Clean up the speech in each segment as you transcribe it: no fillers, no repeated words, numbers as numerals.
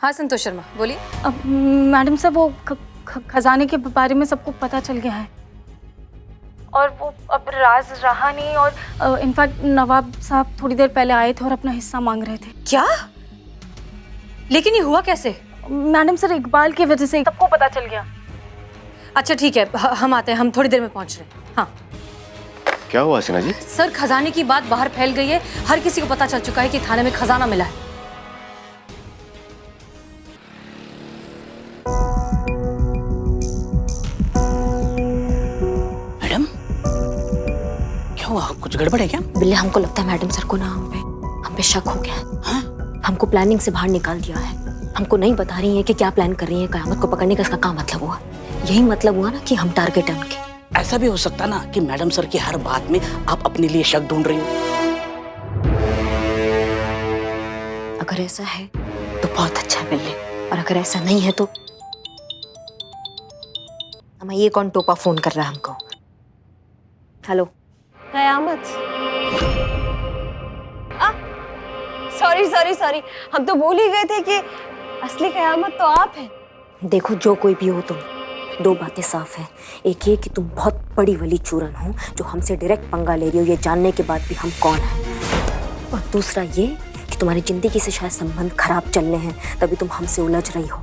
हाँ संतोष शर्मा बोलिए। अब मैडम साहब वो खजाने के बारे में सबको पता चल गया है और वो अब राज रहा नहीं। और इनफैक्ट नवाब साहब थोड़ी देर पहले आए थे और अपना हिस्सा मांग रहे थे। क्या? लेकिन ये हुआ कैसे? मैडम सर इकबाल की वजह से सबको पता चल गया। अच्छा ठीक है, हम आते हैं, हम थोड़ी देर में पहुंच रहे हैं। हाँ क्या हुआ सीना जी? सर खजाने की बात बाहर फैल गई है, हर किसी को पता चल चुका है कि थाने में खजाना मिला है। मैडम क्या हुआ, कुछ गड़बड़ है क्या? बिल्ले हमको लगता है मैडम सर को ना हम पे शक हो गया है। हाँ? हमको प्लानिंग से बाहर निकाल दिया है। हमको नहीं बता रही है कि क्या प्लान कर रही है। कयामत को पकड़ने का इसका क्या मतलब हुआ? यही मतलब हुआ ना कि हम टारगेट है उनके। ऐसा भी हो सकता ना कि मैडम सर की हर बात में आप अपने लिए शक ढूंढ रही हो। अगर ऐसा है तो बहुत अच्छा है बिल्ले, और अगर ऐसा नहीं है तो हमें ये कौन टोपा फोन कर रहा है हमको? हेलो कयामत। सॉरी हम तो भूल ही गए थे कि असली कयामत तो आप हैं। देखो जो कोई भी हो तुम, दो बातें साफ है। एक ये कि तुम बहुत बड़ी वाली चूरन हो जो हमसे डायरेक्ट पंगा ले रही हो ये जानने के बाद भी हम कौन हैं। और दूसरा ये कि तुम्हारी जिंदगी से शायद संबंध खराब चल रहे हैं तभी तुम हमसे उलझ रही हो।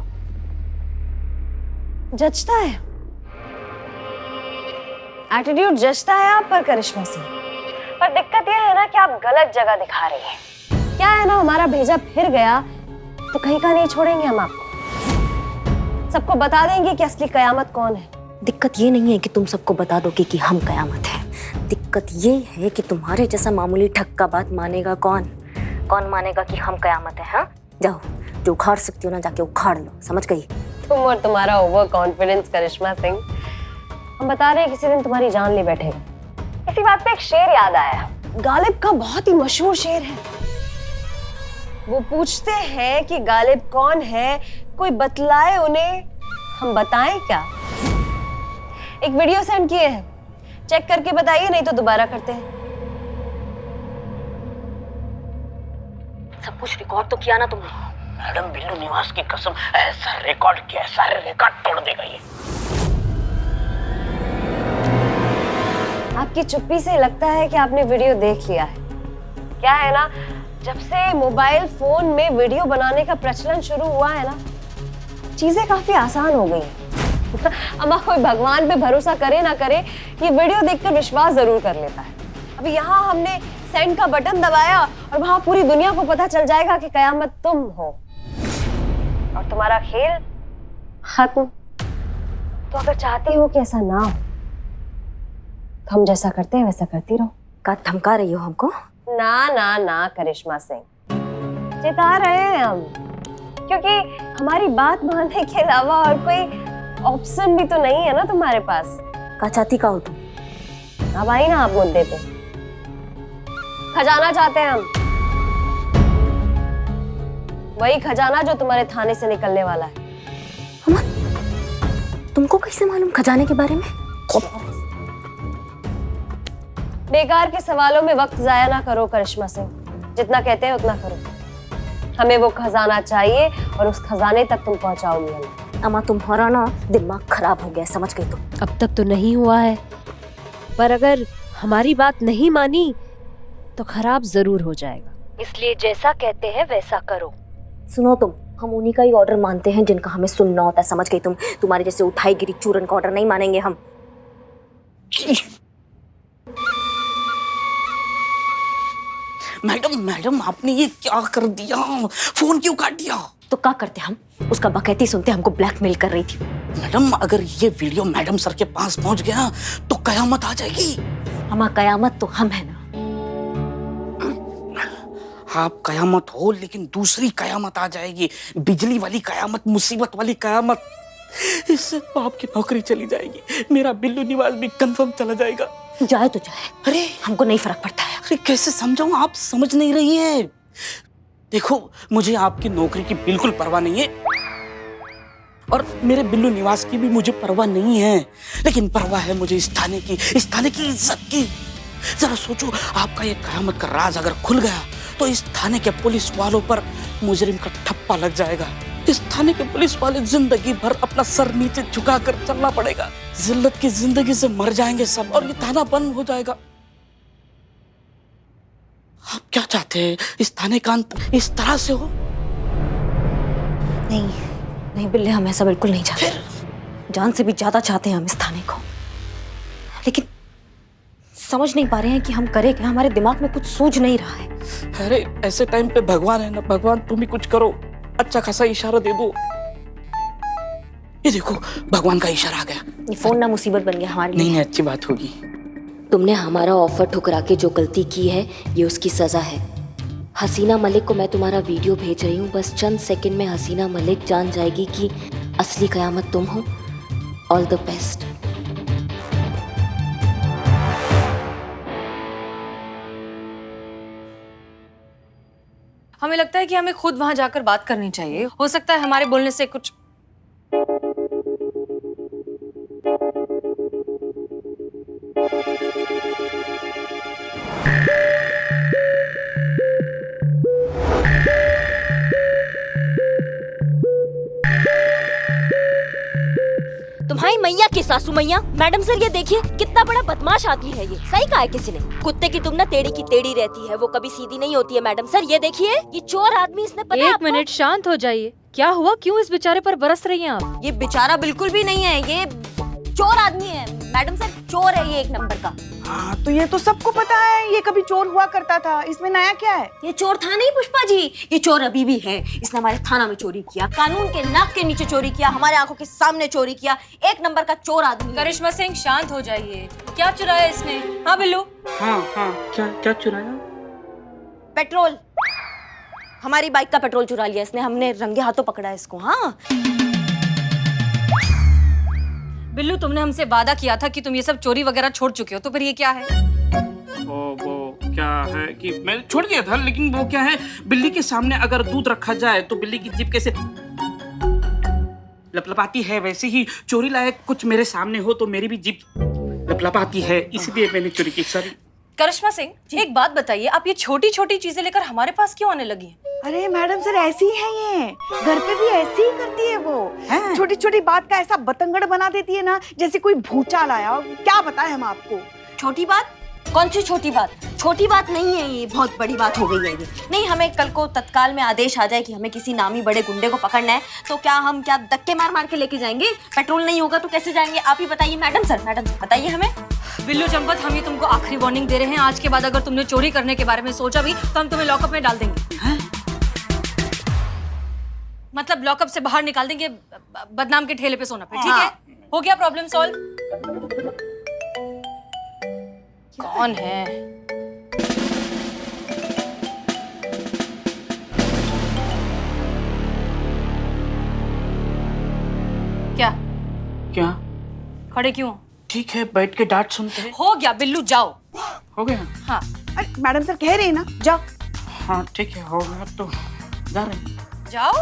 जचता है, एटीट्यूड जचता है आप पर करिश्मा सिंह। पर दिक्कत यह है ना कि आप गलत जगह दिखा रही हैं। क्या है ना, हमारा भेजा फिर गया तो कहीं का नहीं छोड़ेंगे हम आपको। सबको बता देंगे कि असली कयामत कौन है। दिक्कत ये नहीं है कि तुम सबको बता दोगे कि हम कयामत है। दिक्कत ये है कि तुम्हारे जैसा मामूली ठग का बात मानेगा कौन? कौन मानेगा कि हम कयामत है? हाँ जाओ, जो उखाड़ सकती हो ना जाके उखाड़ लो, समझ गई? तुम और तुम्हारा ओवर कॉन्फिडेंस करिश्मा सिंह। हम बता रहे हैं किसी दिन तुम्हारी जान ले बैठेगा। इसी बात पे एक शेर याद आया, गालिब का बहुत ही मशहूर शेर है। वो पूछते हैं कि गालिब कौन है, कोई बतलाए उन्हें, हम बताएं क्या? एक वीडियो सेंड किए हैं, चेक करके बताइए, नहीं तो दोबारा करते हैं। सब कुछ रिकॉर्ड तो किया ना तुमने? मैडम बिल्लू निवास की कसम, ऐसा रिकॉर्ड किया, सारे रिकॉर्ड तोड़ देगा ये। आपकी चुप्पी से लगता है कि आपने वीडियो देख लिया है। क्या है ना, जब से मोबाइल फोन में वीडियो बनाने का प्रचलन शुरू हुआ है ना, चीजें काफी आसान हो गई हैं। अम्मा कोई भगवान पे भरोसा करे ना करे, ये वीडियो देखकर विश्वास जरूर कर लेता है। अभी यहाँ हमने सेंड का बटन दबाया और वहां पूरी दुनिया को पता चल जाएगा कि कयामत तुम हो और तुम्हारा खेल खत्म। तो अगर चाहती हो कि ऐसा ना हो तो हम जैसा करते हैं वैसा करती रहो। का धमका रही हो हमको? ना करिश्मा सिंह, चिता रहे हैं हम, क्योंकि हमारी बात मानने के अलावा और कोई ऑप्शन भी तो नहीं है ना तुम्हारे पास। का चाहती का हो तुम? अब आई ना आप मुद्दे पे। खजाना चाहते हैं हम, वही खजाना जो तुम्हारे थाने से निकलने वाला है। तुमको कैसे मालूम खजाने के बारे में? बेकार के सवालों में वक्त जाया ना करो करिश्मा सिंह, जितना कहते हैं उतना करो। हमें वो खजाना चाहिए और उस खजाने तक तुम पहुंचाओगी हमें। अम्मा तुम्हारा ना दिमाग खराब हो गया, समझ गई तुम? अब तक तो नहीं हुआ है, पर अगर हमारी बात नहीं मानी तो खराब जरूर हो जाएगा। इसलिए जैसा कहते हैं वैसा करो। सुनो तुम, हम उन्हीं का ही ऑर्डर मानते हैं जिनका हमें सुनना होता है, समझ गई तुम? तुम्हारे जैसे उठाई गिरी चूरन का ऑर्डर नहीं मानेंगे हम। मैडम आपने ये क्या कर दिया? फोन क्यों काट दिया? तो क्या करते हम? उसका बकैती सुनते हमको ब्लैकमेल कर रही थी। मैडम अगर ये वीडियो मैडम सर के पास पहुंच गया तो कयामत आ जाएगी। हमारा कयामत तो हम है ना। आप कयामत हो लेकिन दूसरी कयामत आ जाएगी, बिजली वाली कयामत, मुसीबत वाली कयामत। इससे तो आपकी नौकरी चली जाएगी, मेरा बिल्लू निवास भी कंफर्म चला जाएगा। जाए तो जाए, अरे हमको नहीं फर्क पड़ता है। अरे कैसे समझाऊं, आप समझ नहीं रही है। देखो मुझे आपकी नौकरी की बिल्कुल परवाह नहीं है और मेरे बिल्लू निवास की भी मुझे परवाह नहीं है, लेकिन परवाह है मुझे इस थाने की इज्जत की। जरा सोचो, आपका ये कयामत का राज अगर खुल गया तो इस थाने के पुलिस वालों पर मुजरिम का ठप्पा लग जाएगा। इस थाने के पुलिस वाले जिंदगी भर अपना सर नीचे झुकाकर चलना पड़ेगा। जिल्लत की जिंदगी से मर जाएंगे सब और ये थाना बंद हो जाएगा। आप क्या चाहते हैं? इस थाने का अंत इस तरह से हो? नहीं नहीं बिल्ले, हम ऐसा बिल्कुल नहीं चाहते। जान से भी ज्यादा चाहते हैं हम इस थाने को, लेकिन समझ नहीं पा रहे हैं कि हम करें क्या। हमारे दिमाग में कुछ सूझ नहीं रहा है। अरे ऐसे टाइम पे भगवान है ना, भगवान तुम ही कुछ करो, अच्छा खासा इशारा दे दो। ये देखो भगवान का इशारा आ गया। ये फोन ना मुसीबत बन गया हमारे लिए। नहीं अच्छी बात होगी। तुमने हमारा ऑफर ठुकरा के जो गलती की है ये उसकी सजा है। हसीना मलिक को मैं तुम्हारा वीडियो भेज रही हूँ। बस चंद सेकंड में हसीना मलिक जान जाएगी कि असली कयामत तुम हो। All the best. हमें लगता है कि हमें खुद वहां जाकर बात करनी चाहिए। हो सकता है हमारे बोलने से कुछ तुम्हारी मैया की सासू मैया। मैडम सर ये देखिए कितना बड़ा बदमाश आदमी है ये। सही कहा है किसी ने, कुत्ते की तुम ना टेढ़ी की टेढ़ी रहती है, वो कभी सीधी नहीं होती है। मैडम सर ये देखिए, ये चोर आदमी, इसने पता है एक आपको? मिनट शांत हो जाइए। क्या हुआ? क्यों इस बेचारे पर बरस रही हैं आप? ये बेचारा बिल्कुल भी नहीं है, ये चोर आदमी है। मैडम सर चोर है ये एक नंबर का। हाँ तो ये तो सबको पता है, ये कभी चोर हुआ करता था, इसमें नया क्या है? ये चोर था नहीं पुष्पा जी, ये चोर अभी भी है। इसने हमारे थाना में चोरी किया, कानून के नाक के नीचे चोरी किया, हमारे आंखों के सामने चोरी किया। एक नंबर का चोर आदमी। करिश्मा सिंह शांत हो जाइए। क्या चुराया इसने? हाँ बिल्लू? हाँ क्या चुराया? पेट्रोल, हमारी बाइक का पेट्रोल चुरा लिया इसने। हमने रंगे हाथों पकड़ा इसको। हाँ बिल्लू, तुमने हमसे वादा किया था कि तुम ये सब चोरी वगैरह छोड़ चुके हो, तो फिर ये क्या है? वो क्या है कि मैं छोड़ दिया था, लेकिन वो क्या है, बिल्ली के सामने अगर दूध रखा जाए तो बिल्ली की जीभ कैसे लपलपाती है, वैसे ही चोरी लायक कुछ मेरे सामने हो तो मेरी भी जीभ लपलपाती है, इसलिए मैंने चोरी की। सॉरी। करिश्मा सिंह, एक बात बताइए, आप ये छोटी छोटी चीजें लेकर हमारे पास क्यों आने लगी हैं? अरे मैडम सर ऐसी है ये, घर पे भी ऐसी ही करती है वो। छोटी छोटी बात का ऐसा बतंगड़ बना देती है ना, जैसे कोई भूचाल आया। क्या बताएं हम आपको? छोटी बात? कौन सी छोटी बात? छोटी बात नहीं है ये, बहुत बड़ी बात हो गई है ये। नहीं, हमें कल को तत्काल में आदेश आ जाए कि हमें किसी नामी बड़े गुंडे को पकड़ना है, तो क्या हम क्या धक्के मार मार के लेके जाएंगे? पेट्रोल नहीं होगा तो कैसे जाएंगे? आप ही बताइए मैडम सर। मैडम बताइए हमें। बिल्लू चंपत, हम ये तुमको आखिरी वार्निंग दे रहे हैं। आज के बाद अगर तुमने चोरी करने के बारे में सोचा भी तो हम तुम्हें लॉकअप में डाल देंगे। मतलब लॉकअप से बाहर निकाल देंगे, बदनाम के ठेले पे सोना पे। ठीक है? हो गया प्रॉब्लम सॉल्व? कौन है? क्या खड़े क्यों हो? ठीक है, बैठ के डांट सुनते हैं। हो गया बिल्लू, जाओ। हो गया? हाँ। अरे मैडम सर कह रहे हैं ना, जाओ। हाँ ठीक है, हो गया तो जा रहे हैं। जाओ।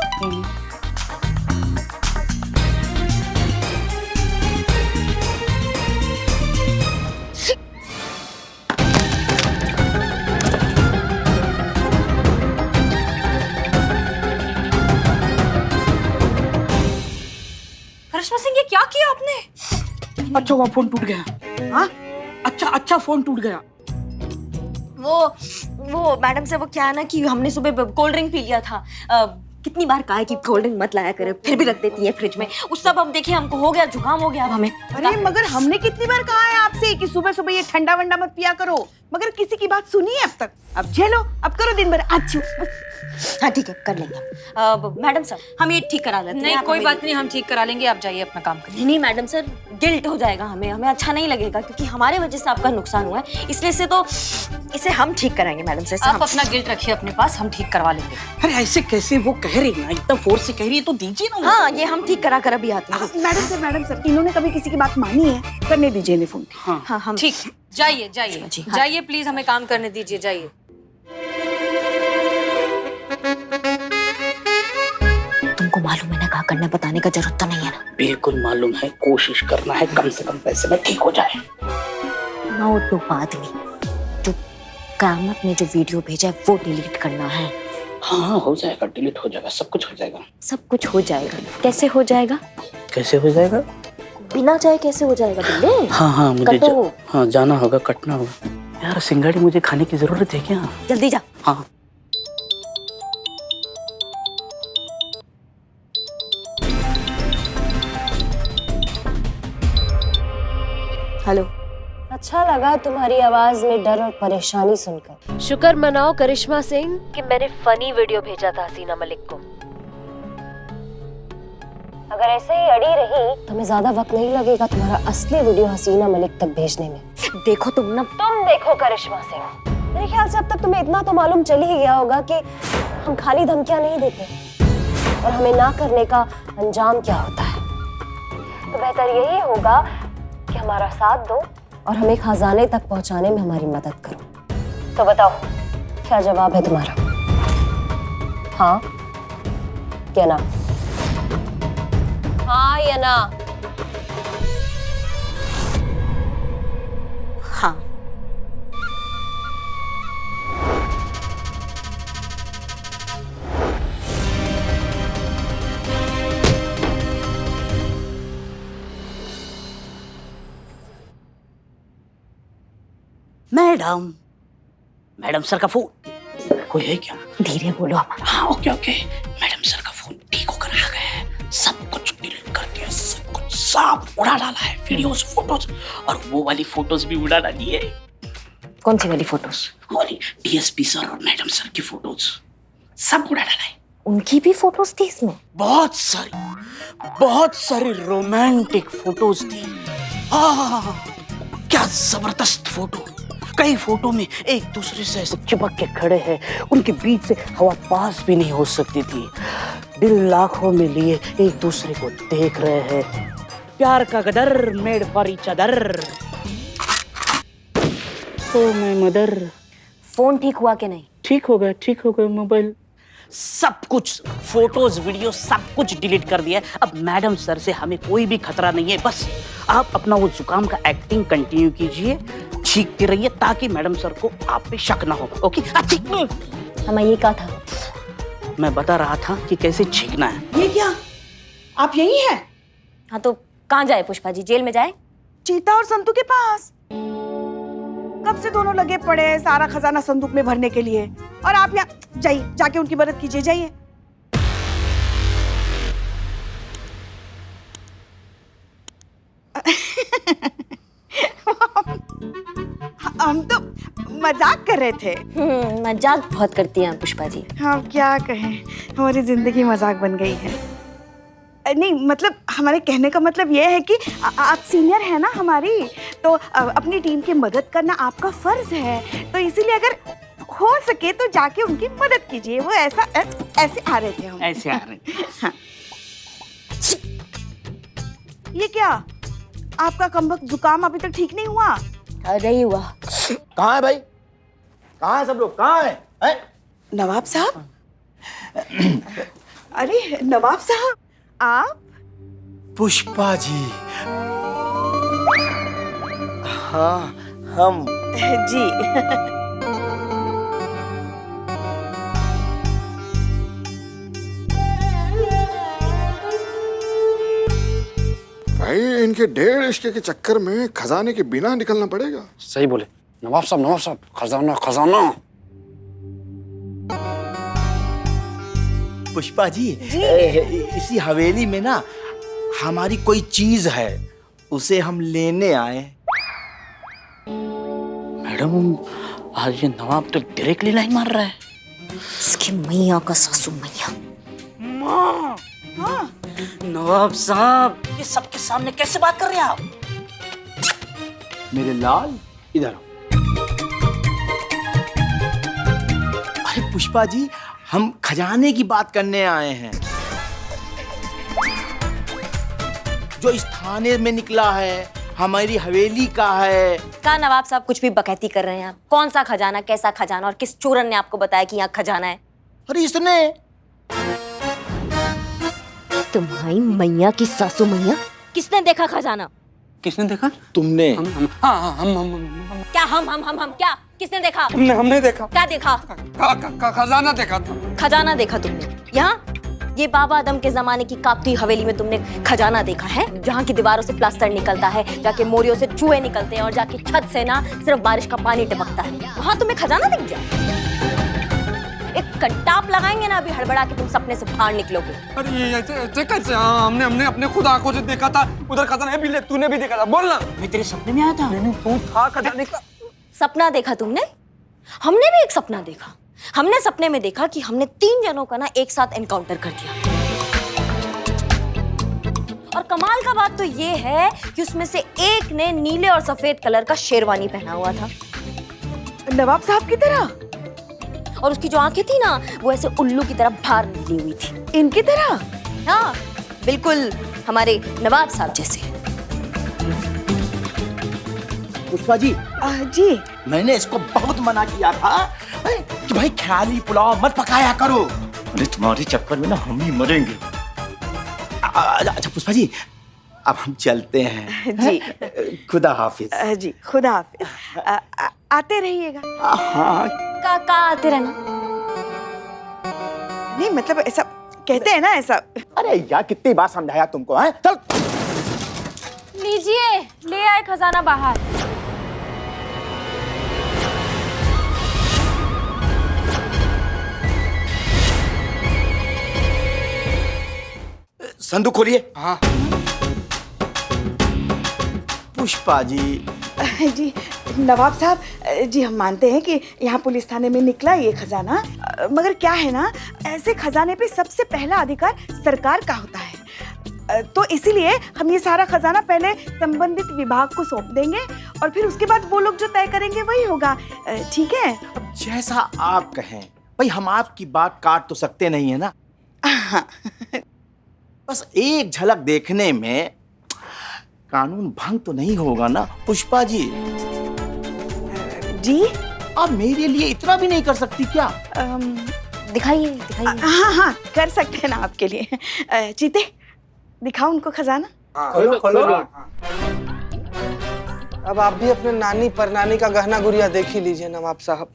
करिश्मा सिंह, ये क्या किया आपने? अच्छा हुआ फोन टूट गया। हाँ अच्छा फोन टूट गया। वो मैडम से वो क्या है ना कि हमने सुबह कोल्ड ड्रिंक पी लिया था। कितनी बार कहा है कि कोल्ड ड्रिंक मत लाया करे, फिर भी रख देती है फ्रिज में। उस सब अब देखिए हमको हो गया, जुकाम हो गया अब हमें। अरे मगर हमने कितनी बार कहा है आपसे कि सुबह सुबह ये ठंडा वंडा मत पिया करो, मगर किसी की बात सुनी है अब तक? अब झेलो, अब करो दिन भर। अच्छी। हाँ ठीक है, कर लेंगे। मैडम सर हम ये ठीक करा लेते हैं। नहीं कोई बात नहीं, हम ठीक करा लेंगे। आप जाइए अपना काम करिए। नहीं मैडम सर, गिल्ट हो जाएगा हमें अच्छा नहीं लगेगा, क्योंकि हमारे वजह से आपका नुकसान हुआ है, इसलिए से तो इसे हम ठीक कराएंगे मैडम सर। आप अपना गिल्ट रखिए अपने पास, हम ठीक करवा लेंगे। अरे ऐसे कैसे? वो कह रही है ना, एकदम फोर्स से कह रही है तो दीजिए ना। हाँ ये हम ठीक करा कर अभी आते हैं। मैडम सर इन्होंने कभी किसी की बात मानी है? करने दीजिए इन्हें फोन। हाँ हम ठीक, जाइए जाइए जी, हाँ। जाइए, प्लीज हमें काम करने दीजिए, जाइए। तुमको मालूम है ना क्या करना, बताने का जरूरत तो नहीं है ना? बिल्कुल मालूम है, कोशिश करना है कम से कम पैसे में ठीक हो जाए। ना वो तो बाद में जो कामत ने जो वीडियो भेजा है वो डिलीट करना है। हाँ हाँ हो जाएगा, डिलीट हो जाएगा, सब कुछ हो जाएगा। सब कुछ हो जाएगा? कैसे हो जाएगा? कैसे हो जाएगा? बिना चाहे कैसे हो जाएगा बिल्ले? हाँ हाँ मुझे कटो। हाँ जाना होगा, कटना होगा। यार सिंगाड़ी मुझे खाने की जरूरत है क्या? जल्दी जा। हाँ हेलो। अच्छा लगा तुम्हारी आवाज में डर और परेशानी सुनकर। शुक्र मनाओ करिश्मा सिंह कि मैंने फनी वीडियो भेजा था हसीना मलिक को। अगर ऐसे ही अड़ी रही तो हमें ज्यादा वक्त नहीं लगेगा तुम्हारा असली वीडियो हसीना मलिक तक भेजने में। देखो तुम ना, तुम देखो करिश्मा सिंह, मेरे ख्याल से अब तक तुम्हें इतना तो मालूम चल ही गया होगा कि हम खाली धमकियां नहीं देते और हमें ना करने का अंजाम क्या होता है। तो बेहतर यही होगा कि हमारा साथ दो और हमें खजाने तक पहुंचाने में हमारी मदद करो। तो बताओ क्या जवाब है तुम्हारा? हाँ या ना? हाँ या ना? हाँ। मैडम, मैडम सर का फोन कोई है क्या? धीरे बोलो। हाँ ओके ओके। मैडम सर का फोन ठीक होकर आ गया है, सब कुछ डिलीट कर दिया, सब कुछ साफ उड़ा डाला है, वीडियोस फोटोज, और वो वाली फोटोज भी उड़ा डाली है। कौन सी वाली फोटोज? और डीएसपी सर और मैडम सर की फोटोज सब उड़ा डाला है। उनकी भी फोटोज थी इसमें? बहुत सारी रोमांटिक फोटोज थी। क्या जबरदस्त फोटो। कई फोटो में एक दूसरे से ऐसे चिपक के खड़े हैं, उनके बीच से हवा पास भी नहीं हो सकती थी। दिल आंखों में लिए एक दूसरे को देख रहे हैं। प्यार का गदर मेड फॉर ईच अदर। तो मैं मदर। फोन ठीक हुआ कि नहीं? ठीक हो गया मोबाइल। सब कुछ फोटोज वीडियो सब कुछ डिलीट कर दिया। अब मैडम सर से हमें कोई भी खतरा नहीं है। बस आप अपना वो जुकाम का एक्टिंग कंटिन्यू कीजिए, छींकते रहिए ताकि मैडम सर को आप पे शक ना हो। ओके? हमें ये कहा था। मैं बता रहा था कि कैसे छींकना है। ये क्या, आप यही हैं? हाँ तो कहाँ जाए पुष्पा जी? जेल में जाए? चीता और संतू के पास। कब से दोनों लगे पड़े हैं सारा खजाना संदूक में भरने के लिए, और आप यहाँ जाइए, जाके उनकी मदद कीजिए, जाइए। हम तो मजाक कर रहे थे। मजाक बहुत करती हैं पुष्पा जी। हाँ क्या कहें, हमारी जिंदगी मजाक बन गई है। नहीं मतलब हमारे कहने का मतलब ये है कि आप सीनियर है ना हमारी, तो अपनी टीम की मदद करना आपका फर्ज है। तो इसीलिए अगर हो सके तो जाके उनकी मदद कीजिए। वो ऐसे आ रहे थे हम। ऐसे आ रहे थे। हाँ। ये क्या, आपका कमबख्त जुकाम अभी तक ठीक नहीं हुआ? नहीं हुआ। कहाँ है भाई? कहाँ है सब लोग? कहाँ है? नवाब साहब? अरे नवाब साहब आप? पुष्पा जी। हाँ हम। जी। भाई इनके 1.5 इश्क के चक्कर में खजाने के बिना निकलना पड़ेगा। सही बोले नवाब साहब, खजाना खजाना। पुष्पा जी, इसी हवेली में ना हमारी कोई चीज है, उसे हम लेने आए। मैडम आज ये नवाब तो डायरेक्टली लाइन मार रहा है। इसकी मैया का सासू मैया। माँ। हाँ। नवाब साहब ये सबके सामने कैसे बात कर रहे हैं आप? मेरे लाल इधर आओ। अरे पुष्पा जी, हम खजाने की बात करने आए हैं जो इस थाने में निकला है, हमारी हवेली का है। का नवाब साहब कुछ भी बकैती कर रहे हैं आप? कौन सा खजाना, कैसा खजाना, और किस चोरन ने आपको बताया कि यहाँ खजाना है? अरे इसने। तुम्हारी मैया की सासू मैया। किसने देखा खजाना? किसने देखा? तुमने। हम क्या हम क्या? किसने देखा? हमने देखा। क्या देखा? खजाना देखा था। खजाना देखा तुमने? यहाँ ये बाबा आदम के जमाने की कापती हवेली में तुमने खजाना देखा है, जहाँ की दीवारों से प्लास्टर निकलता है, जाके मोरियों से चूहे निकलते हैं और जाके छत से ना सिर्फ बारिश का पानी टपकता है, वहाँ तुम्हें खजाना दिख गया? एक कंटाप लगाएंगे ना अभी हड़बड़ा के तुम सपने से बाहर निकलोगे। अरे ये ऐसे कैसे? हमने अपने खुद आंखों से देखा था, उधर खजाना है भी, ले तूने भी देखा था, बोल ना। मैं तेरे सपने में आया था। नहीं, तू था खजाने का। सपना देखा तुमने? हमने भी एक सपना देखा। हमने सपने में देखा कि हमने 3 जनों का ना एक साथ एनकाउंटर कर दिया, और कमाल का बात तो ये है कि उसमें से एक ने नीले और सफेद कलर का शेरवानी पहना हुआ था, नवाब साहब की तरह, और उसकी जो आंखें थी ना वो ऐसे उल्लू की तरह बाहर निकली हुई थी। इनकी तरह? हाँ, बिल्कुल हमारे नवाब साहब जैसे। पुष्पा जी, जी मैंने इसको बहुत मना किया था कि भाई ख्याली पुलाव मत पकाया करो। अरे तुम्हारे चक्कर में ना हम ही मरेंगे। अच्छा पुष्पा जी, अब हम चलते हैं। जी खुदा हाफिज। जी खुदा हाफिज। आते रहिएगा। हाँ। का आते रहना? नहीं मतलब ऐसा कहते हैं ना, ऐसा। अरे यार कितनी बार समझाया तुमको, हैं? चल। लीजिए, ले आए खजाना बाहर। संदूक खोलिए। हाँ। पुष्पा जी। जी नवाब साहब जी, हम मानते हैं कि यहाँ पुलिस थाने में निकला ये खजाना, मगर क्या है ना, ऐसे खजाने पे सबसे पहला अधिकार सरकार का होता है, तो इसीलिए हम ये सारा खजाना पहले संबंधित विभाग को सौंप देंगे और फिर उसके बाद वो लोग जो तय करेंगे वही होगा। ठीक है? अब जैसा आप कहें भाई, हम आपकी बात काट तो सकते नहीं है ना। हाँ। बस एक झलक देखने में कानून भंग तो नहीं होगा ना पुष्पा जी? जी आप मेरे लिए इतना भी नहीं कर सकती क्या? दिखाइए दिखाइए। हाँ हाँ कर सकते हैं ना आपके लिए। चीते दिखाओ उनको खजाना। खोलो खोलो। अब आप भी अपने नानी परनानी का गहना गुड़िया देख ही लीजिए नवाब साहब।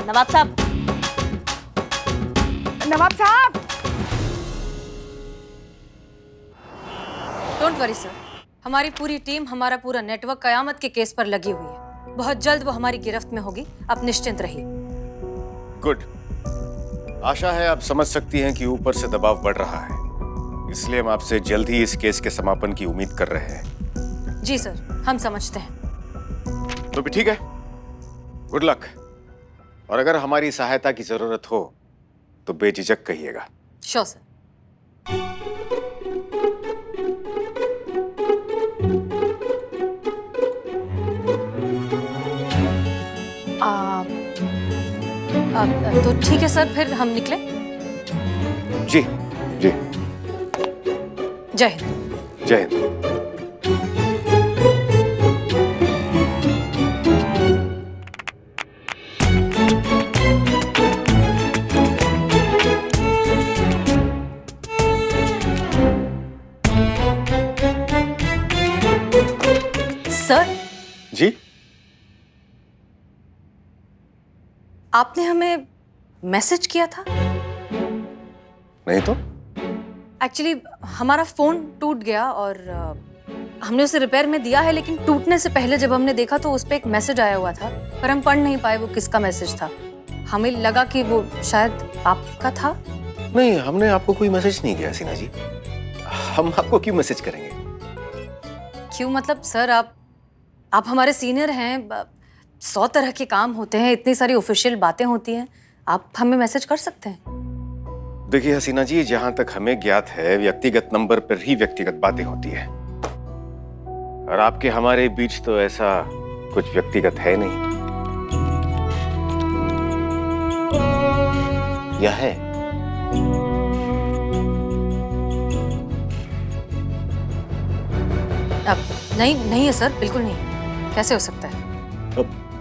नवाब साहब। नवाब साहब। डोंट वरी सर, हमारी पूरी टीम, हमारा पूरा नेटवर्क कयामत के केस पर लगी हुई है। बहुत जल्द वो हमारी गिरफ्त में होगी, आप निश्चिंत रहिए। गुड। आशा है आप समझ सकती हैं कि ऊपर से दबाव बढ़ रहा है, इसलिए हम आपसे जल्द ही इस केस के समापन की उम्मीद कर रहे हैं। जी सर, हम समझते हैं। तो भी ठीक है, गुड लक। और अगर हमारी सहायता की जरूरत हो तो बेझिझक कहिएगा। Sure sir. तो ठीक है सर, फिर हम निकले। जी जी। जय हिंद। जय हिंद। सर जी, आपने हमें मैसेज किया था? नहीं तो? एक्चुअली हमारा फोन टूट गया और हमने उसे रिपेयर में दिया है, लेकिन टूटने से पहले जब हमने देखा तो उस पर एक मैसेज आया हुआ था, पर हम पढ़ नहीं पाए वो किसका मैसेज था। हमें लगा कि वो शायद आपका था। नहीं, हमने आपको कोई मैसेज नहीं किया सीना जी। हम आपको क्यों मैसेज करेंगे? क्यों मतलब सर, आप हमारे सीनियर हैं, 100 तरह के काम होते हैं, इतनी सारी ऑफिशियल बातें होती हैं, आप हमें मैसेज कर सकते हैं। देखिए हसीना जी, जहां तक हमें ज्ञात है व्यक्तिगत नंबर पर ही व्यक्तिगत बातें होती हैं, और आपके हमारे बीच तो ऐसा कुछ व्यक्तिगत है नहीं। या है? नहीं है सर, बिल्कुल नहीं। कैसे हो सकता है?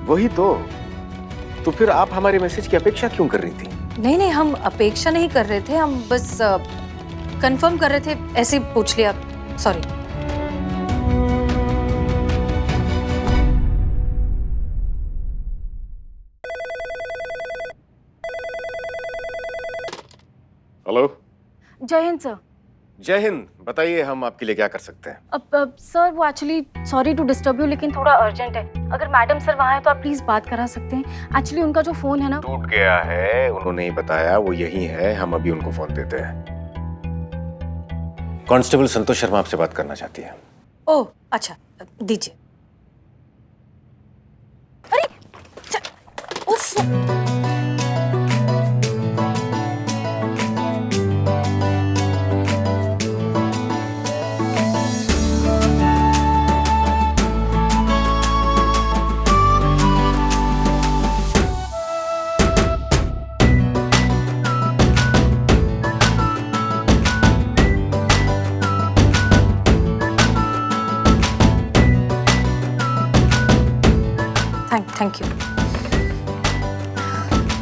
वही तो तो फिर आप हमारे मैसेज की अपेक्षा क्यों कर रही थी? नहीं नहीं, हम अपेक्षा नहीं कर रहे थे, हम बस कंफर्म कर रहे थे, ऐसे ही पूछ लिया, सॉरी। हेलो। जय हिंद सर। जय हिंद। बताइए हम आपके लिए क्या कर सकते हैं? अब सर वो actually sorry to disturb you, लेकिन थोड़ा अर्जेंट है। अगर मैडम सर वहाँ हैं तो आप प्लीज बात करा सकते हैं। एक्चुअली उनका जो फोन है ना टूट गया है, उन्होंने ही बताया, वो यही है, हम अभी उनको फोन देते हैं। कांस्टेबल संतोष शर्मा आपसे बात करना चाहती है। ओह अच्छा, दीजिए। अरे उफ। Thank you.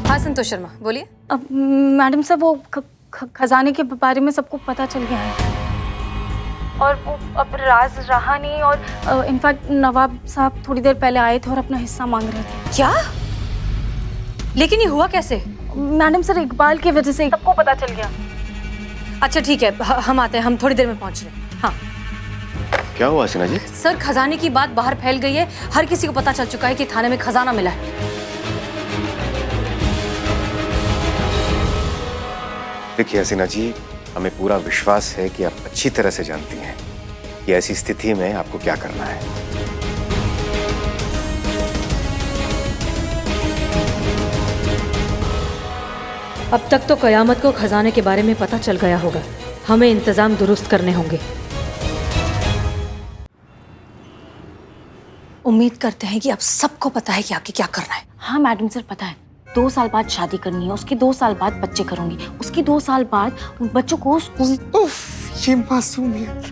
हाँ संतोष शर्मा बोलिए। अब मैडम सर वो खजाने के बारे में सबको पता चल गया है और वो अब राज रहा नहीं। और इनफैक्ट नवाब साहब थोड़ी देर पहले आए थे और अपना हिस्सा मांग रहे थे। क्या? लेकिन ये हुआ कैसे? मैडम सर इकबाल की वजह से सबको पता चल गया। अच्छा ठीक है, हम आते हैं, हम थोड़ी देर में पहुंच रहे हैं। हाँ क्या हुआ हसीना जी? सर खजाने की बात बाहर फैल गई है, हर किसी को पता चल चुका है कि थाने में खजाना मिला है। देखिए हसीना जी, हमें पूरा विश्वास है कि आप अच्छी तरह से जानती हैं कि ऐसी स्थिति में आपको क्या करना है। अब तक तो कयामत को खजाने के बारे में पता चल गया होगा, हमें इंतजाम दुरुस्त करने होंगे। उम्मीद करते हैं कि अब सबको पता है कि आगे क्या करना है। हाँ मैडम सर पता है, 2 साल बाद शादी करनी है, उसके 2 साल बाद बच्चे करूंगी, उसके 2 साल बाद उन बच्चों को स्कूल। उफ, ये मासूमियत।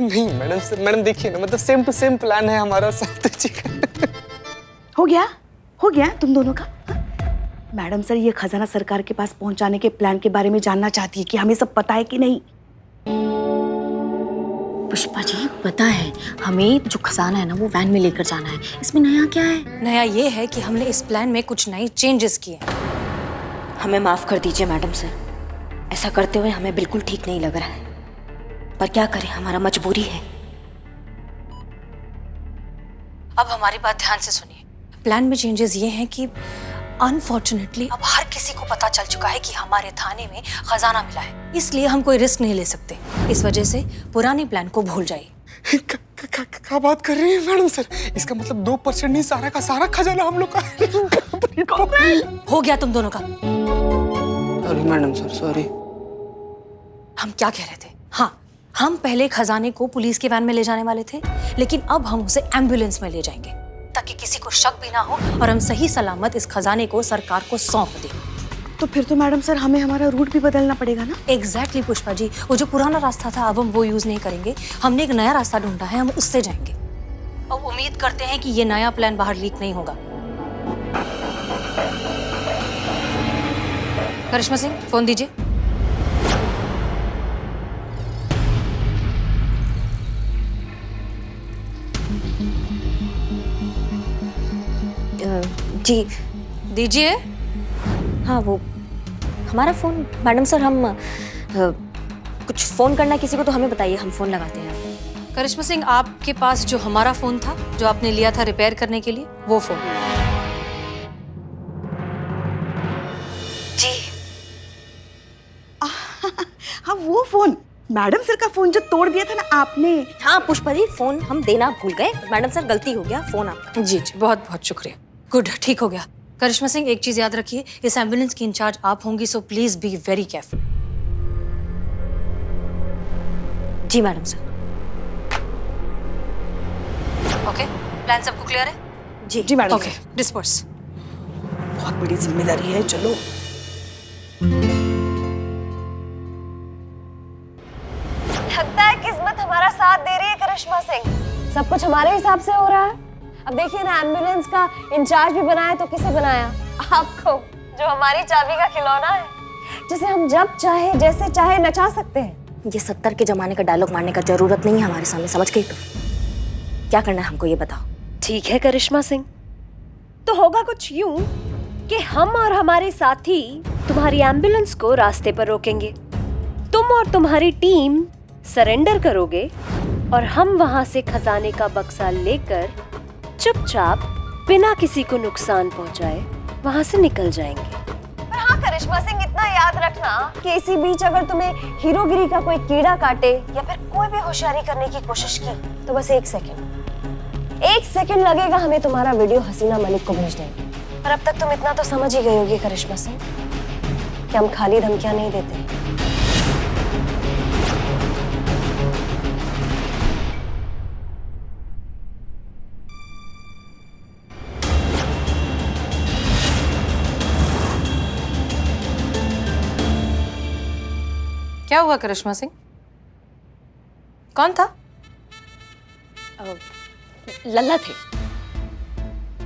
नहीं मैडम सर, मैडम देखिए ना, मतलब सेम टू सेम प्लान है हमारा संतोष जी का। हो गया तुम दोनों का। मैडम सर ये खजाना सरकार के पास पहुंचाने के प्लान के बारे में जानना चाहती है कि हमें सब पता है कि नहीं। पुष्पा जी पता है, हमें जो खजाना है ना वो वैन में लेकर जाना है। इसमें नया क्या है? नया ये है कि हमने इस प्लान में कुछ नई चेंजेस किए। हमें माफ कर दीजिए मैडम सर, ऐसा करते हुए हमें बिल्कुल ठीक नहीं लग रहा है, पर क्या करें, हमारा मजबूरी है। अब हमारी बात ध्यान से सुनिए। प्लान में चेंजेस ये हैं कि अनफॉर्चुनेटली अब हर किसी को पता चल चुका है कि हमारे थाने में खजाना मिला है, इसलिए हम कोई रिस्क नहीं ले सकते। इस वजह से पुरानी प्लान को भूल जाइए। क्या बात कर रही है मैडम सर? इसका मतलब 2% नहीं, सारा का सारा खजाना हम लोग का। हो गया तुम दोनों का। Sorry madam sir, sorry. हम क्या कह रहे थे? हाँ, हम पहले खजाने को पुलिस के वैन में ले जाने वाले थे, लेकिन अब हम उसे एम्बुलेंस में ले जाएंगे ताकि किसी को शक भी ना हो और हम सही सलामत इस खजाने को सरकार को सौंप दें। तो फिर तो मैडम सर हमें हमारा रूट भी बदलना पड़ेगा ना। एग्जैक्टली पुष्पा जी, वो जो पुराना रास्ता था अब हम वो यूज नहीं करेंगे, हमने एक नया रास्ता ढूंढा है, हम उससे जाएंगे। और उम्मीद करते हैं कि ये नया प्लान बाहर लीक नहीं होगा। करिश्मा सिंह फोन दीजिए। जी दीजिए। हाँ वो हमारा फ़ोन मैडम सर, हम कुछ फ़ोन करना किसी को तो हमें बताइए, हम फ़ोन लगाते हैं। करिश्मा सिंह, आपके पास जो हमारा फोन था जो आपने लिया था रिपेयर करने के लिए, वो फोन। जी हाँ वो फोन, मैडम सर का फोन जो तोड़ दिया था ना आपने। हाँ पुष्पा जी, फ़ोन हम देना भूल गए, मैडम सर गलती हो गया, फ़ोन आपका। जी जी, बहुत बहुत शुक्रिया। गुड, ठीक हो गया। करिश्मा सिंह, एक चीज याद रखिए, इस एम्बुलेंस की इंचार्ज आप होंगी, so please be very careful. जी मैडम सर। ओके, प्लान सबको क्लियर है? जी जी मैडम। Okay, disperse. बहुत बड़ी जिम्मेदारी है, चलो। लगता है किस्मत हमारा साथ दे रही है करिश्मा सिंह, सब कुछ हमारे हिसाब से हो रहा है। अब देखिए ना, एम्बुलेंस का इंचार्ज भी बनाया तो किसे बनाया? आपको, जो हमारी चाबी का खिलौना है, जिसे हम जब चाहे जैसे चाहे नचा सकते हैं। ये 70 के जमाने का डायलॉग मारने का जरूरत नहीं है हमारे सामने, समझ गई तुम? क्या करना है हमको ये बताओ। ठीक है करिश्मा सिंह, तो होगा कुछ यूं कि हम और हमारे साथी तुम्हारी एम्बुलेंस को रास्ते पर रोकेंगे, तुम और तुम्हारी टीम सरेंडर करोगे और हम वहां से खजाने का बक्सा लेकर चुपचाप बिना किसी को नुकसान पहुंचाए वहां से निकल जाएंगे। पर हाँ करिश्मा सिंह, इतना याद रखना कि इसी बीच अगर तुम्हें हीरोगिरी का कोई कीड़ा काटे या फिर कोई भी होशियारी करने की कोशिश की तो बस 1 सेकंड लगेगा हमें तुम्हारा वीडियो हसीना मलिक को भेज देंगे। पर अब तक तुम इतना तो समझ ही गई होगी करिश्मा सिंह कि हम खाली धमकियां नहीं देते। क्या हुआ करिश्मा सिंह? कौन था? लल्ला थे,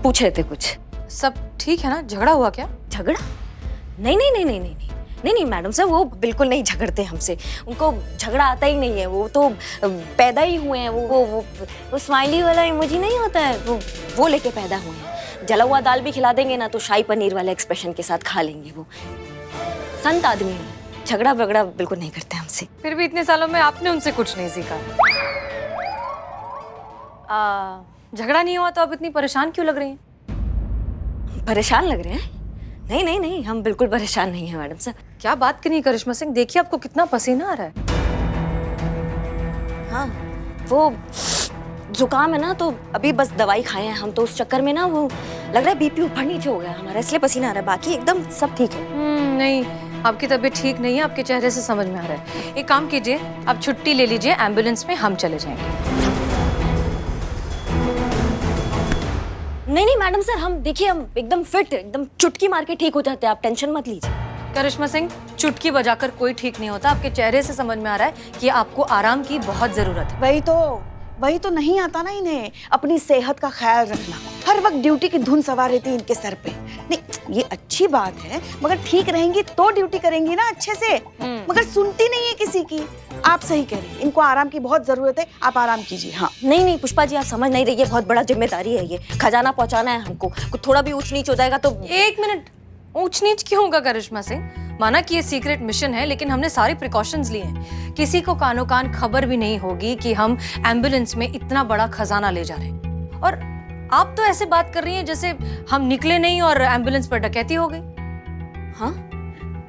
पूछ रहे थे कुछ। सब ठीक है ना? झगड़ा हुआ क्या? झगड़ा? नहीं मैडम साहब, वो बिल्कुल नहीं झगड़ते हमसे, उनको झगड़ा आता ही नहीं है। वो तो पैदा ही हुए हैं, वो स्माइली वाला इमोजी नहीं होता है, वो लेके पैदा हुए हैं। जला हुआ दाल भी खिला देंगे ना तो शाही पनीर वाले एक्सप्रेशन के साथ खा लेंगे। वो संत आदमी है, झगड़ा वगड़ा बिल्कुल नहीं करते हमसे। फिर भी इतने सालों में आपने उनसे कुछ नहीं सीखा। झगड़ा नहीं हुआ तो आप इतनी परेशान क्यों लग रही हैं? परेशान लग रहे हैं? नहीं, हम बिल्कुल परेशान नहीं हैं मैडम साहब। क्या बात करनी करिश्मा सिंह, देखिए आपको कितना पसीना आ रहा है। हाँ, वो जुकाम है ना, तो अभी बस दवाई खाए हैं हम, तो उस चक्कर में ना वो लग रहा है बीपी ऊपर नीचे हो गया हमारा, इसलिए पसीना आ रहा है। बाकी एकदम सब ठीक है। नहीं, आपकी तबीयत ठीक नहीं है, आपके चेहरे से समझ में आ रहा है। एक काम कीजिए, आप छुट्टी ले लीजिए, एम्बुलेंस में हम चले जाएंगे। नहीं मैडम सर, हम देखिए हम एकदम फिट, एकदम चुटकी मार के ठीक हो जाते हैं, आप टेंशन मत लीजिए। करिश्मा सिंह, चुटकी बजाकर कोई ठीक नहीं होता। आपके चेहरे से समझ में आ रहा है कि आपको आराम की बहुत जरूरत है। वही तो नहीं आता ना इन्हें, अपनी सेहत का ख्याल रखना। हर वक्त ड्यूटी की धुन सवार रहती है इनके सर पे। नहीं, ये अच्छी बात है, मगर ठीक रहेंगी तो ड्यूटी करेंगी ना अच्छे से। मगर सुनती नहीं है किसी की। आप सही कह रही हैं, इनको आराम की बहुत जरूरत है, आप आराम कीजिए। हाँ नहीं पुष्पा जी, आप समझ नहीं रही है, बहुत बड़ा जिम्मेदारी है ये, खजाना पहुंचाना है हमको। थोड़ा भी ऊंच नीच हो जाएगा तो। 1 मिनट, ऊंच नीच क्यों होगा करिश्मा सिंह? माना कि ये सीक्रेट मिशन है, लेकिन हमने सारे प्रिकॉशंस लिए हैं। किसी को कानो कान खबर भी नहीं होगी कि हम एम्बुलेंस में इतना बड़ा खजाना ले जा रहे हैं। और आप तो ऐसे बात कर रही हैं जैसे हम निकले नहीं और एम्बुलेंस पर डकैती हो गई। हाँ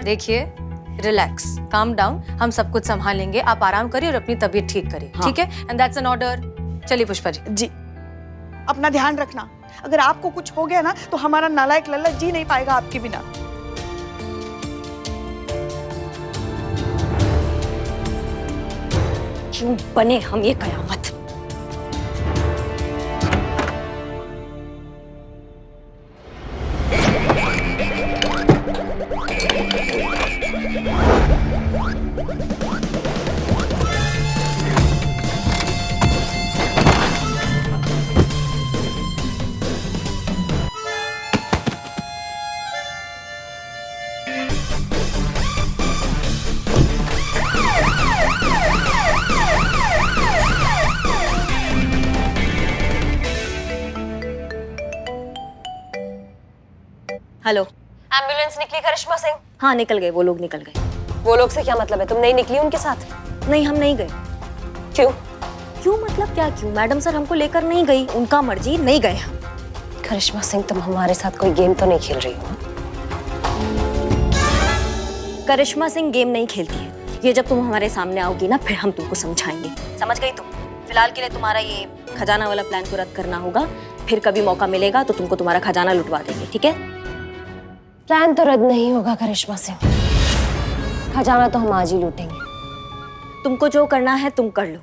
देखिए, रिलैक्स, काम डाउन, हम सब कुछ संभालेंगे। आप आराम करिए और अपनी तबीयत ठीक करिए। हाँ। ठीक है? And that's an order. चलिए पुष्पा जी। जी, अपना ध्यान रखना। अगर आपको कुछ हो गया ना तो हमारा नालायक लल्ला जी नहीं पाएगा आपके बिना। क्यों बने हम ये कयामत? हेलो, एम्बुलेंस निकली करिश्मा सिंह? हाँ निकल गए, वो लोग निकल गए। वो लोग से क्या मतलब है? तुम नहीं निकली उनके साथ? नहीं, हम नहीं गए। क्यों? क्यों मतलब क्या क्यों? मैडम सर हमको लेकर नहीं गई, उनका मर्जी, नहीं गए हम। करिश्मा सिंह, तुम हमारे साथ कोई गेम तो नहीं खेल रही हो? करिश्मा सिंह गेम नहीं खेलती है। ये जब तुम हमारे सामने आओगी ना फिर हम तुमको समझाएंगे, समझ गई तुम? फिलहाल के लिए तुम्हारा ये खजाना वाला प्लान को रद्द करना होगा, फिर कभी मौका मिलेगा तो तुमको तुम्हारा खजाना लुटवा देंगे, ठीक है? प्लान तो रद्द नहीं होगा करिश्मा सिंह, खजाना तो हम आज ही लूटेंगे। तुमको जो करना है तुम कर लो,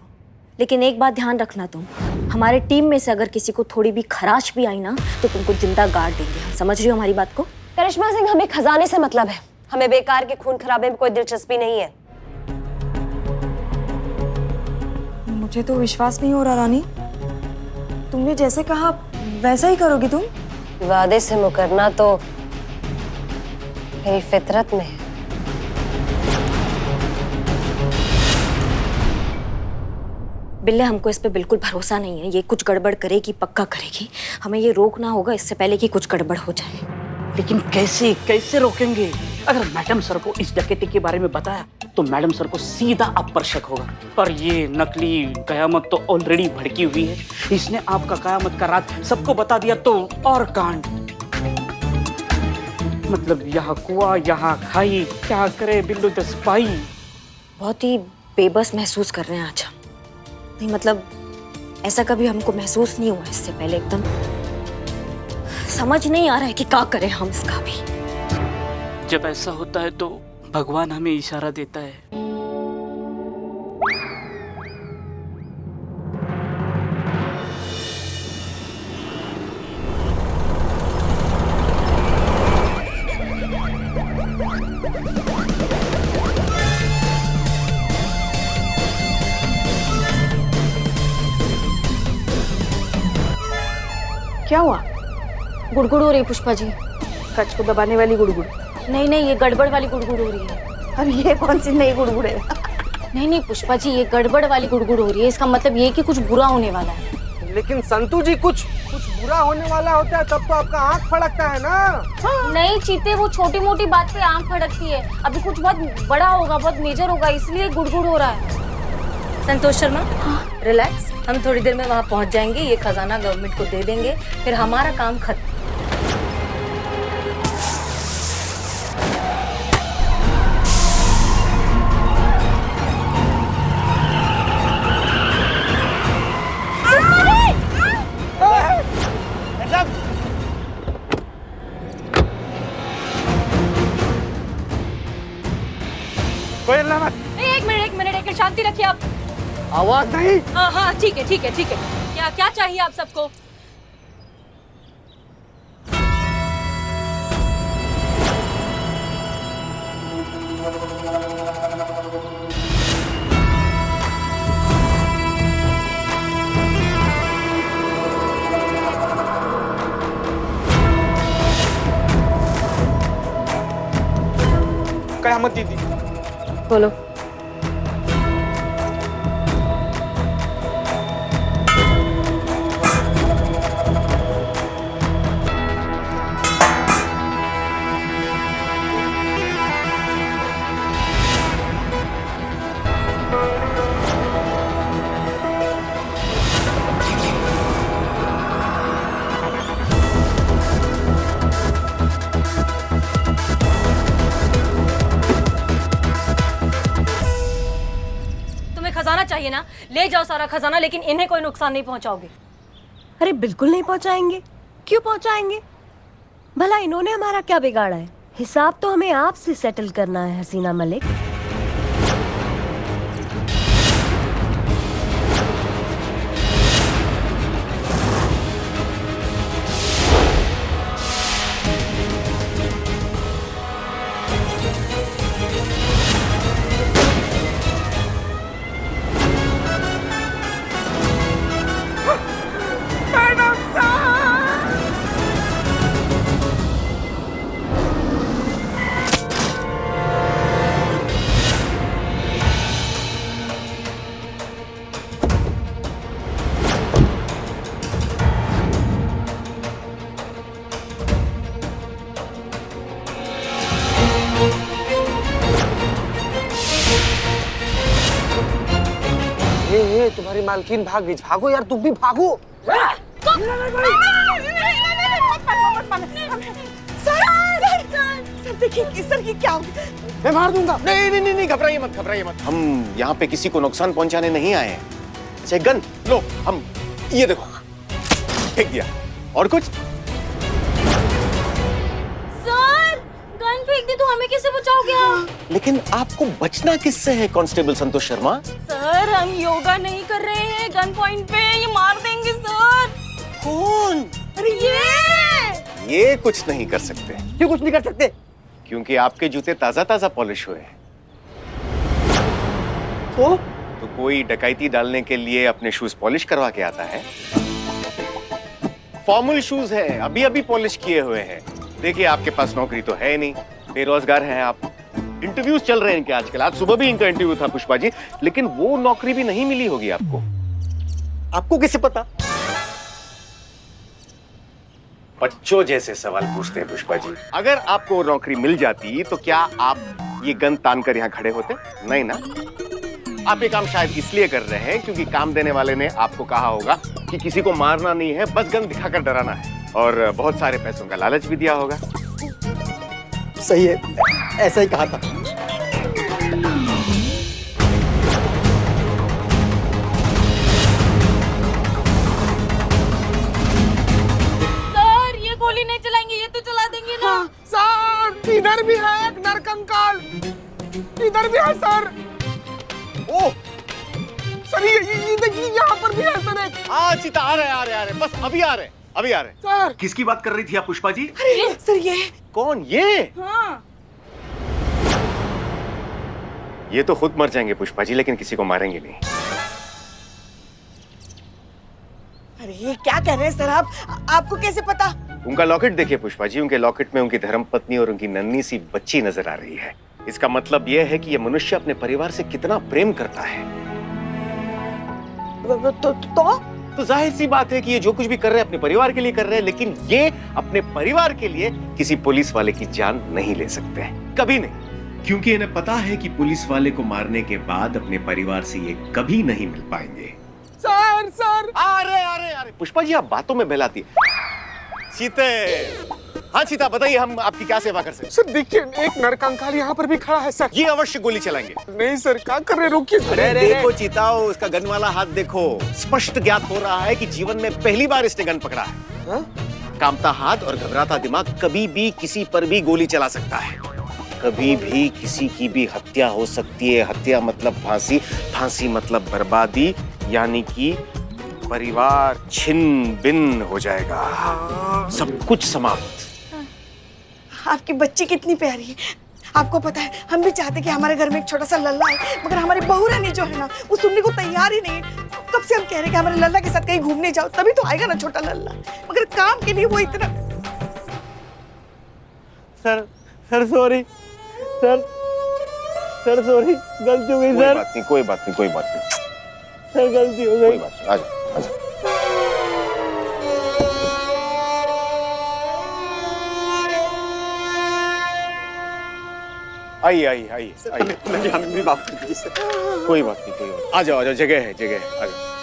लेकिन एक बात ध्यान रखना, तुम हमारे टीम में से अगर किसी को थोड़ी भी खराश भी आई ना तो तुमको जिंदा गाड़ देंगे हम, समझ रही हो हमारी बात को? करिश्मा सिंह, हमें खजाने से मतलब है, हमें बेकार के खून खराबे में कोई दिलचस्पी नहीं है। मुझे तो विश्वास नहीं हो रहा रानी, तुमने जैसे कहा वैसा ही करोगी तुम? वादे से मुकरना तो मेरी फितरत में है। बिल्ले, हमको इस पे बिल्कुल भरोसा नहीं है। ये कुछ गड़बड़ करेगी, पक्का करेगी। हमें ये रोकना होगा इससे पहले कि कुछ गड़बड़ हो जाए। लेकिन कैसे कैसे रोकेंगे? अगर मैडम सर को इस डकैती के बारे में बताया तो मैडम सर को सीधा आप पर शक होगा। पर ये नकली कयामत तो ऑलरेडी भड़की हुई है। इसने आपका कयामत का राज सबको बता दिया तो और कांड। मतलब यहाँ कुआं यहाँ खाई, क्या करे बिल्लू द स्पाई। बहुत ही बेबस महसूस कर रहे हैं आज हम। नहीं मतलब ऐसा कभी हमको महसूस नहीं हुआ इससे पहले। एकदम समझ नहीं आ रहा है कि क्या करें हम इसका भी। जब ऐसा होता है तो भगवान हमें इशारा देता है। क्या हुआ? गुड़गुड़ हो रही है पुष्पा जी। सच को दबाने वाली गुड़गुड़? नहीं नहीं, ये गड़बड़ वाली गुड़गुड़ हो रही है। अब ये कौन सी नई गुड़गुड़ है? नहीं नहीं पुष्पा जी, ये गड़बड़ वाली गुड़गुड़ हो रही है। इसका मतलब ये कि कुछ बुरा होने वाला है। लेकिन संतू जी, कुछ बुरा होने वाला होता है तब तो आपका आंख फड़कता है ना। नहीं चीते, वो छोटी मोटी बात पे आंख फड़कती है। अभी कुछ बहुत बड़ा होगा, बहुत मेजर होगा, इसलिए गुड़गुड़ हो रहा है। संतोष शर्मा, रिलैक्स। हम थोड़ी देर में वहाँ पहुँच जाएंगे। ये खजाना गवर्नमेंट को दे देंगे, फिर हमारा काम खत्म। कोई हल्ला मत। एक मिनट, शांति रखिए आप। आवाज नहीं। हाँ ठीक है। क्या क्या चाहिए आप सबको? कयामत दीदी, बोलो। खजाना चाहिए ना, ले जाओ सारा खजाना, लेकिन इन्हें कोई नुकसान नहीं पहुंचाओगे। अरे बिल्कुल नहीं पहुंचाएंगे। क्यों पहुंचाएंगे? भला इन्होंने हमारा क्या बिगाड़ा है? हिसाब तो हमें आपसे सेटल करना है हसीना मलिक। तुम्हारी मालकिन भाग गई। भागो यार, तुम भी भागो। सर देखिए, सर ये क्या हो गया? मैं मार दूंगा। नहीं, घबराइए मत। हम यहाँ पे किसी को नुकसान पहुंचाने नहीं आए हैं। अच्छा गन लो, हम ये देखो फेंक दिया। और कुछ? सर गन फेंक दी तो हमें कैसे बचाओगे आप? लेकिन आपको बचना किससे है कांस्टेबल संतोष शर्मा? सर हम योगा नहीं कर रहे हैं गन पॉइंट पे, ये मार देंगे सर। कौन? अरे ये कुछ नहीं कर सकते। क्यों कुछ नहीं कर सकते? क्योंकि आपके जूते ताजा ताजा पॉलिश हुए हैं। तो कोई डकैती डालने के लिए अपने शूज पॉलिश करवा के आता है? फॉर्मल शूज हैं, अभी अभी पॉलिश किए हुए हैं। देखिए आपके पास नौकरी तो है नहीं, बेरोजगार हैं आप। इंटरव्यूज चल रहे हैं इनके आजकल, आज सुबह भी इनका इंटरव्यू था पुष्पा जी, लेकिन वो नौकरी भी नहीं मिली होगी आपको। आपको कैसे पता? बच्चों जैसे सवाल पूछते हैं पुष्पा जी। अगर आपको नौकरी मिल जाती तो क्या आप ये गन तान कर यहाँ खड़े होते? नहीं ना। आप ये काम शायद इसलिए कर रहे हैं क्योंकि काम देने वाले ने आपको कहा होगा कि किसी को मारना नहीं है, बस गन दिखाकर डराना है, और बहुत सारे पैसों का लालच भी दिया होगा। सही है, ऐसा ही कहा था। सर ये गोली नहीं चलाएंगे, ये तो चला देंगे ना। हाँ, सर इधर भी है एक नरकंकाल, इधर भी है सर। ओ सर ये देखिए यहाँ पर भी है सर एक। हाँ चीता, आ रहे बस अभी आ रहे। सर किसकी बात कर रही थी आप पुष्पा जी? अरे सर ये कौन ये? हाँ ये तो खुद मर जाएंगे पुष्पा जी, लेकिन किसी को मारेंगे नहीं। अरे ये क्या कह रहे हैं सर आप? आपको कैसे पता? उनका लॉकेट देखिए पुष्पा जी, उनके लॉकेट में उनकी धर्मपत्नी और उनकी नन्ही सी बच्ची नजर आ रही है। इसका मतलब यह है कि यह मनुष्य अपने परिवार से कितना प्रेम करता है। तो जाहिर सी बात है कि ये जो कुछ भी कर रहे हैं अपने परिवार के लिए कर रहे हैं, लेकिन ये अपने परिवार के लिए किसी पुलिस वाले की जान नहीं ले सकते हैं, कभी नहीं, क्योंकि इन्हें पता है कि पुलिस वाले को मारने के बाद अपने परिवार से ये कभी नहीं मिल पाएंगे। सर सर अरे पुष्पा जी आप बातों में बहलाती है। सीते, हाँ सीता बताइए हम आपकी क्या सेवा कर सकते हैं? सर देखिए एक नरकंकाल यहाँ पर भी खड़ा है सर। ये अवश्य गोली चलाएंगे। नहीं सर, क्या कर रहे, रुकिए। अरे देखो चीताओ, उसका गन वाला हाथ देखो, स्पष्ट ज्ञात हो रहा है कि जीवन में पहली बार इसने गन पकड़ा है। हाँ? कांपता हाथ और घबराता दिमाग कभी भी किसी पर भी गोली चला सकता है, कभी भी किसी की भी हत्या हो सकती है। हत्या मतलब फांसी, फांसी मतलब बर्बादी, यानी कि परिवार छिन्न भिन्न हो जाएगा, सब कुछ समाप्त। आपकी बच्ची कितनी प्यारी है। आपको पता है हम भी चाहते कि हमारे घर में एक छोटा सा लल्ला है, मगर हमारी बहू रानी जो है ना वो सुनने को तैयार ही नहीं है। कब से हम कह रहे हैं कि हमारे लल्ला के साथ कहीं घूमने जाओ, तभी तो आएगा ना छोटा लल्ला, मगर काम के लिए वो इतना। सर सॉरी सर सॉरी, गलती हो गई सर। कोई बात नहीं सर गलती हो गई। कोई बात नहीं, आजा। आइए। हमें माफ कर दीजिए सर। कोई बात नहीं, आ जाओ, जगह है, आ जाओ।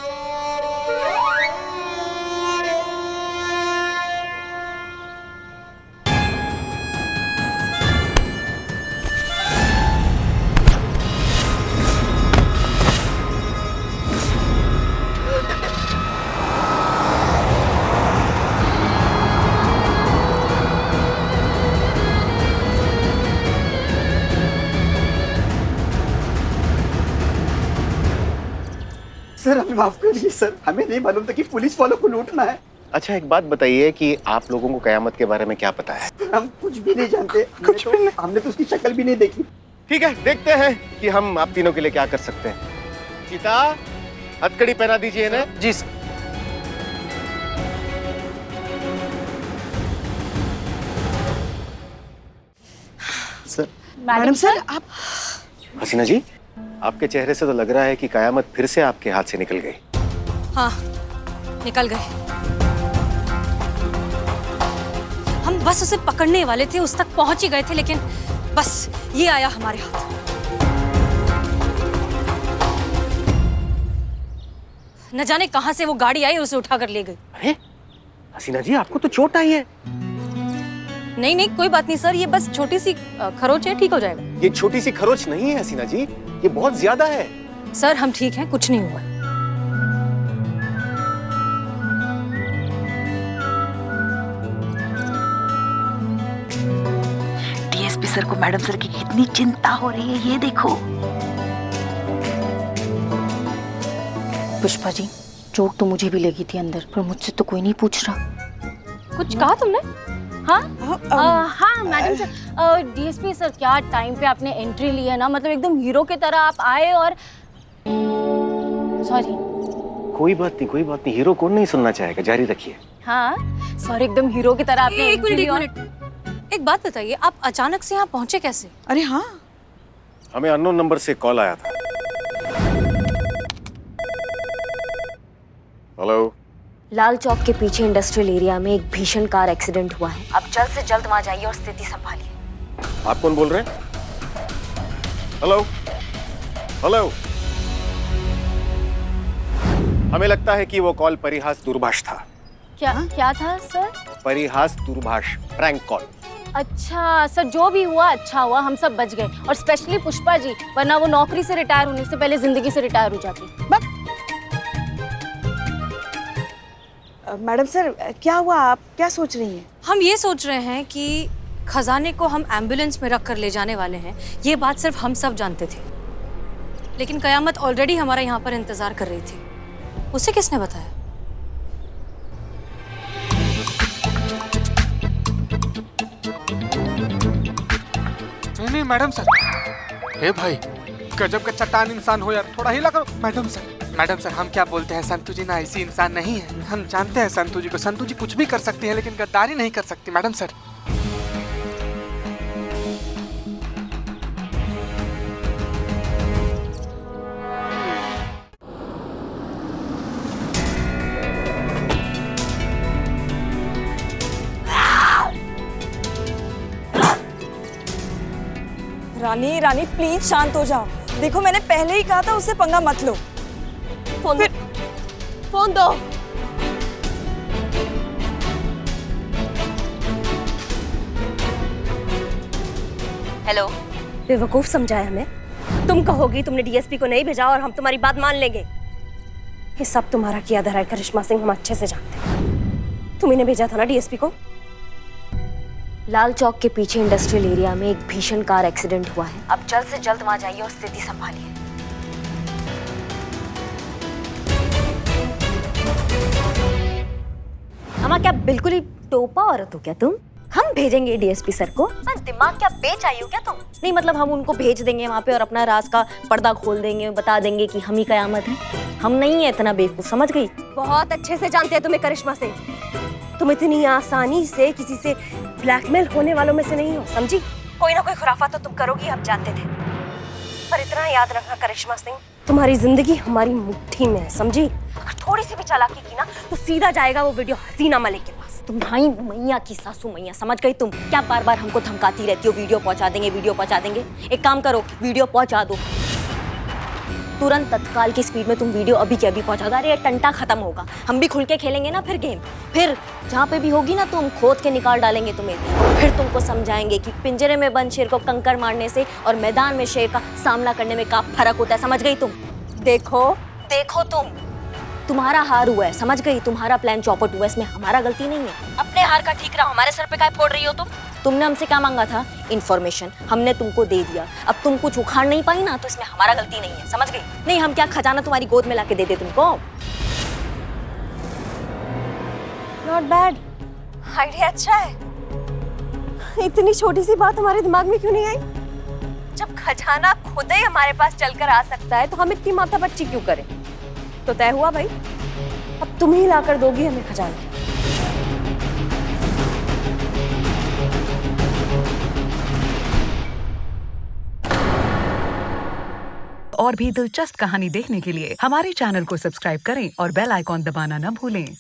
सर हमें माफ कर दीजिए सर, हमें नहीं मालूम था कि पुलिस वालों को लूटना है। अच्छा एक बात बताइए कि आप लोगों को कयामत के बारे में क्या पता है? हम कुछ भी नहीं जानते, हमने तो उसकी शक्ल भी नहीं देखी। ठीक है, देखते हैं कि हम आप तीनों के लिए क्या कर सकते हैं। सीता, हथकड़ी पहना दीजिए इन्हें। जी सर। सर मैडम सर आप हसीना जी, आपके चेहरे से तो लग रहा है कि कयामत फिर से आपके हाथ से निकल गई। हाँ निकल गए। हम बस उसे पकड़ने वाले थे, उस तक पहुंच ही गए थे, लेकिन बस ये आया हमारे हाथ। न जाने कहां से वो गाड़ी आई और उसे उठाकर ले गई। अरे हसीना जी, आपको तो चोट आई है। नहीं कोई बात नहीं सर, ये बस छोटी सी खरोच है, ठीक हो जाएगा। ये छोटी सी खरोच नहीं है हसीना जी, ये बहुत ज्यादा है। सर हम ठीक हैं, कुछ नहीं हुआ। डीएसपी सर को मैडम सर की कितनी चिंता हो रही है, ये देखो। पुष्पा जी, चोट तो मुझे भी लगी थी अंदर, पर मुझसे तो कोई नहीं पूछ रहा। कुछ कहा तुमने? हाँ मैडम सर, डीएसपी सर क्या टाइम पे आपने एंट्री ली है ना, मतलब एकदम हीरो की तरह आप आए और सॉरी। कोई बात नहीं, कोई बात नहीं। हीरो कौन नहीं सुनना चाहेगा, जारी रखिए। हाँ सर, एकदम हीरो की तरह आपने एक मिनट, entry एक और- मिनट। एक बात बताइए, आप अचानक से यहाँ पहुंचे कैसे? अरे हाँ, हमें अननोन नंबर से कॉल आया था। हेलो। लाल चौक के पीछे इंडस्ट्रियल एरिया में एक भीषण कार एक्सीडेंट हुआ है। आप जल्द से जल्द वहां जाइए और स्थिति संभालिए। आप कौन बोल रहे हैं? Hello, hello. हमें लगता है कि वो कॉल परिहास दूरभाष था। क्या था सर? परिहास दूरभाष, प्रैंक कॉल। अच्छा सर, जो भी हुआ अच्छा हुआ, हम सब बच गए, और स्पेशली पुष्पा जी, वरना वो नौकरी से रिटायर होने से पहले जिंदगी से रिटायर हो जाती। मैडम सर, क्या हुआ? आप क्या सोच रही हैं? हम ये सोच रहे हैं कि खजाने को हम एम्बुलेंस में रख कर ले जाने वाले हैं। ये बात सिर्फ हम सब जानते थे, लेकिन कयामत ऑलरेडी हमारा यहाँ पर इंतजार कर रही थी। उसे किसने बताया? नहीं मैडम सर। हे भाई, गजब का चट्टान इंसान हो यार, थोड़ा हिला करो। मैडम सर, हम क्या बोलते हैं, संतू जी ना ऐसी इंसान नहीं है। हम जानते हैं संतू जी को, संतू जी कुछ भी कर सकती है लेकिन गद्दारी नहीं कर सकती मैडम सर। रानी प्लीज शांत हो जाओ। देखो मैंने पहले ही कहा था उससे पंगा मत लो। फोन दो। हेलो। बेवकूफ समझाया हमें। तुम कहोगी तुमने डीएसपी को नहीं भेजा और हम तुम्हारी बात मान लेंगे। ये सब तुम्हारा किया धरा है करिश्मा सिंह, हम अच्छे से जानते हैं। तुम इन्हें भेजा था ना डीएसपी को? लाल चौक के पीछे इंडस्ट्रियल एरिया में एक भीषण कार एक्सीडेंट हुआ है। आप जल्द से जल्द वहां जाइए और स्थिति संभालिए। अम्मा, क्या बिल्कुल ही टोपा औरत हो क्या तुम? हम भेजेंगे डीएसपी सर को। बस दिमाग क्या बेच आई हो क्या तुम? नहीं मतलब हम उनको भेज देंगे वहां पे और अपना राज का पर्दा खोल देंगे, बता देंगे कि हम ही कयामत है। हम नहीं है इतना बेवकूफ, समझ गई? बहुत अच्छे से जानते हैं तुम्हें करिश्मा सिंह। तुम इतनी आसानी से किसी से ब्लैकमेल होने वालों में से नहीं हो, समझी? कोई ना कोई खुराफात तो तुम करोगी, हम जानते थे। पर इतना याद रखना करिश्मा सिंह, तुम्हारी जिंदगी हमारी मुट्ठी में है, समझी? अगर थोड़ी सी भी चालाकी की ना तो सीधा जाएगा वो वीडियो हसीना मलिक के पास। तुम्हारी मैया की सासू मैया, समझ गई तुम? क्या बार बार हमको धमकाती रहती हो, वीडियो पहुंचा देंगे, वीडियो पहुंचा देंगे? एक काम करो, वीडियो पहुंचा दो तुरंत, तत्काल की स्पीड में तुम वीडियो अभी के अभी पहुंचा दो। अरे टंटा खत्म होगा, हम भी खुल के खेलेंगे ना फिर गेम। फिर जहाँ पे भी होगी ना तुम खोद के निकाल डालेंगे तुम्हें। फिर तुमको समझाएंगे कि पिंजरे में बंद शेर को कंकर मारने से और मैदान में शेर का सामना करने में क्या फर्क होता है, समझ गई तुम? देखो तुम्हारा हार हुआ है, समझ गई? तुम्हारा प्लान चौपट हुआ है, इसमें हमारा गलती नहीं है। अपने हार का ठीक रहो, हमारे सर पे काय फोड़ रही हो तुम? तुमने हमसे क्या मांगा था? इन्फॉर्मेशन, हमने तुमको दे दिया। अब तुम कुछ उखाड़ नहीं पाई ना, तो इसमें हमारा गलती नहीं है, समझ गई? नहीं हम क्या खजाना तुम्हारी गोद में लाके दे दे तुमको? नॉट बैड, आइडिया अच्छा है। इतनी छोटी सी बात हमारे दिमाग में क्यों नहीं आई? जब खजाना खुद ही हमारे पास चलकर आ सकता है तो हम इतनी माथापच्ची क्यों करें? तो तय हुआ भाई, अब तुम ही लाकर दोगी हमें खजाना। और भी दिलचस्प कहानी देखने के लिए हमारे चैनल को सब्सक्राइब करें और बेल आइकॉन दबाना न भूलें।